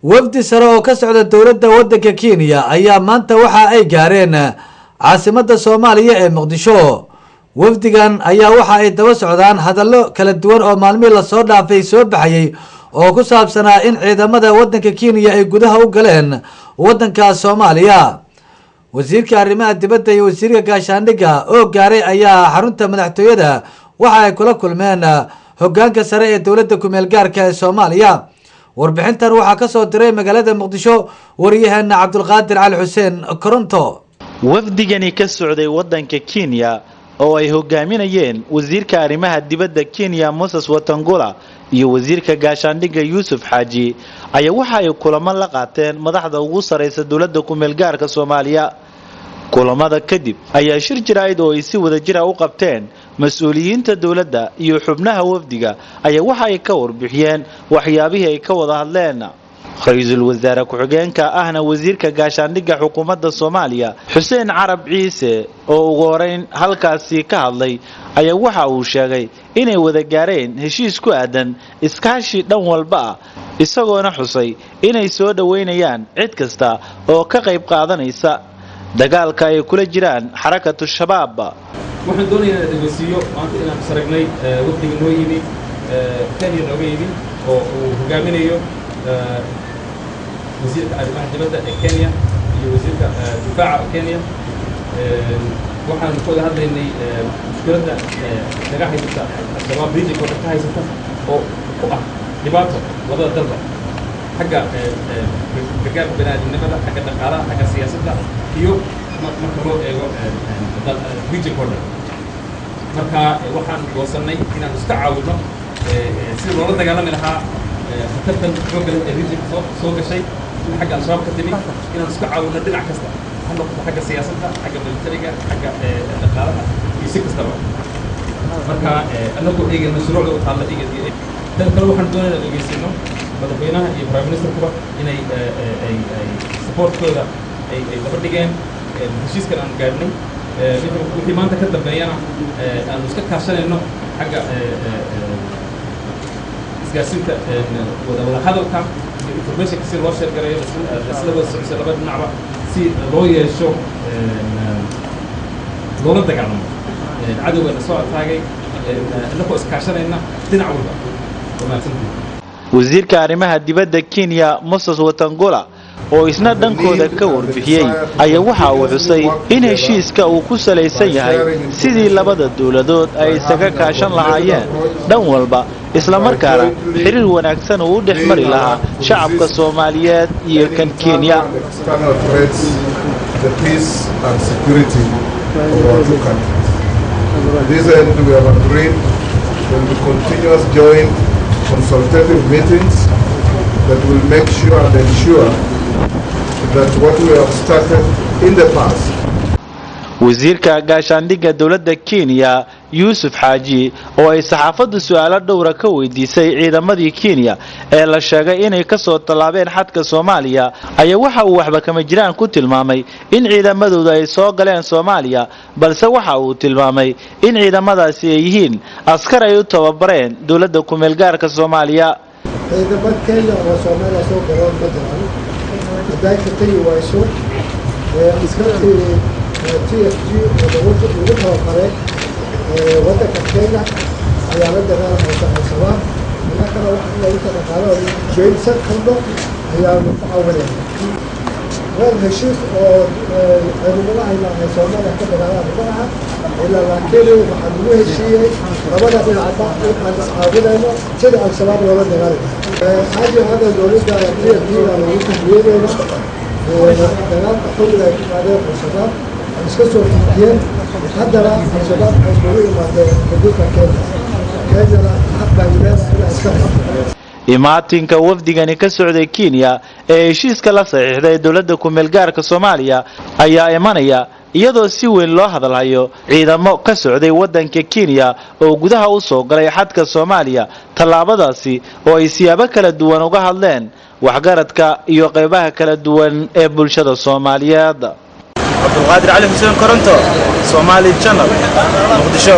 wafdi sare oo ka socda dowladda waddanka Kenya ayaa maanta waxa ay gaareen caasimadda Soomaaliya ee Muqdisho. wafdigan ayaa waxa ay daba socdaan hadallo kala duwan oo maalmihii la soo dhaafay soo baxayay oo ku saabsanaa in ciidamada waddanka Kenya ay gudaha u galeen waddanka Soomaaliya. wasiirka arrimaha dibadda iyo wasiirka gaashaandhigga oo gaaray ayaa xarunta madaxtooyada waxa ay kula kulmeen hoggaanka sare ee dowladda ku meel gaarka ee Soomaaliya. warbixintan waxaa ka soo diray magaalada Muqdisho wariyaheena Cabdulqaadir Cali Xuseen Koronto. wafdigani ka socday waddanka Kenya oo ay hogaaminayeen wasiirka arrimaha dibadda Kenya Moses Wetangula iyo wasiirka gaashaandhigga Yusuf Xaaji ayaa waxa ay kulamo la qaateen madaxda ugu sareysa dowladda ku meel gaarka Soomaaliya. kulamada kadib ayaa shir jirayd oo ay si wada jir ah u qabteen mas'uuliyiinta dowladda iyo xubnaha wafdiga ayaa waxa ay ka warbixiyeen waxyaabihii ay ka wada hadleen. ra'iisul wasaare ku-xigeenka ahna wasiirka gaashaandhigga xukuumadda Soomaaliya Xuseen Carab Ciise oo ugu horeyn halkaasi ka hadlay ayaa waxa uu sheegay inay wada gaareen heshiis ku aadan iskaashi dhan walba isagoona xusay inay soo dhaweynayaan cid kasta oo ka qayb qaadanaysa dagaalka ay kula jiraan xarakatu shabaab. waxaan doonayaa inaan dhageysiiyo maanta inaan saragnay waqtiga noo yimi Kenya nooga yimi oo uu hogaaminayo wasiirka arrimaha dibadda ee Kenya iyo wasiirka difaaca Kenya. waxaan ku wada hadlaynay mushkiladda naga haysata shabaab regionka ka haysata oo ku ah dhibaato labada dalba xagga gargaarka bini'aadanimada, xagga dhaqaalaha, xagga siyaasadda iyo marka loo eego regionka oo dhan. marka waxaan goosannay inaan iska caawino si loola dagaalami lahaa khatartan xoogga leh ee regionka soo gashay xagga al-shabaab ka timi, inaan iska caawino dhinac kasta ha noqoto xagga siyaasadda, xagga militariga, xagga dhaqaalaha iyo si kastaba. marka anagoo eegayna shuruucda u taalla tan kale waxaan doonaynaa dhegeysiino madaxweynaha iyo prime ministerkuba inay supportkooda ay daba dhigeen heshiiskan aan gaadhnay. wixii maanta ka dambeeyana aanu iska kaashanayno xagga isgaarsiinta wada hadalka iyo informationka si loo sheergareeyo isla wada socodsiyo laba dhinacba si loo yeesho loola dagaalamo cadowgeena soo ataagay inagoo iskaashanayna dhinac walba. wasiirka arrimaha dibadda Kenya Moses Wetangula oo isna dhankooda ka warbixiyay ayaa waxa uu xusay in heshiiska uu ku saleysan yahay sidii labada dawladood ay isaga kaashan lahaayeen dhan walba isla markaana xiriir wanaagsan uu dhex mari lahaa shacabka Soomaaliyeed iyo kan Kenya. consultative meetings that will make sure and ensure that what we have started in the past. wasiirka gaashaandhigga dowladda Kenya Yusuf Xaaji oo ay saxaafaddu su'aalo dhowr ka weydiisay ciidamadii Kenya ee la sheegay inay ka soo talaabeen xadka Soomaaliya ayaa waxa uu waxba kama jiraan ku tilmaamay in ciidamadooda ay soo galeen Soomaaliya, balse waxa uu tilmaamay in ciidamadaasi ay yihiin askar ay u tababareen dowladda ku meel gaarka Soomaaliya. ciidamada Kenya oo Soomaaliya soo galeen ma jiraan dadka Kenya waa soo iskartii TFG ugu tababaray waddanka Kenya ayaa la dagaalamaya al-shabaab. innagana waxaa lagu dhaqaalo jeelsa kaldo ayaa lagu caawinaya. waa heshiis oo ciidamada ay Soomaaliya ka dagaalamaya ilaa laakiin waxaa lagu heshiiyey labada dhinacba inaan iscaawinayno sida al-shabaab loola dagaalamayo. hadda dowladda TFG lagu taageerayna dagaalka xooga ay ku qaadeen al-shabaab iska soo fiidiyeen. haddana al-shabaab ay ugu imaadeen xuduudka Kenya xaqaa ilaa iska imaatinka wafdigani ka socday Kenya ee heshiiska la saxiixday dowladda ku meel gaarka Soomaaliya ayaa imanaya iyadoo si weyn loo hadalhayo ciidamo ka socday waddanka Kenya oo gudaha u soo galay xadka Soomaaliya. tallaabadaasi oo ay siyaabo kala duwan uga hadleen waxgaradka iyo qaybaha kala duwan ee bulshada Soomaaliyeed. Cabdulqaadir Cali Xuseen Koronto, Somali Channel, Muqdisho.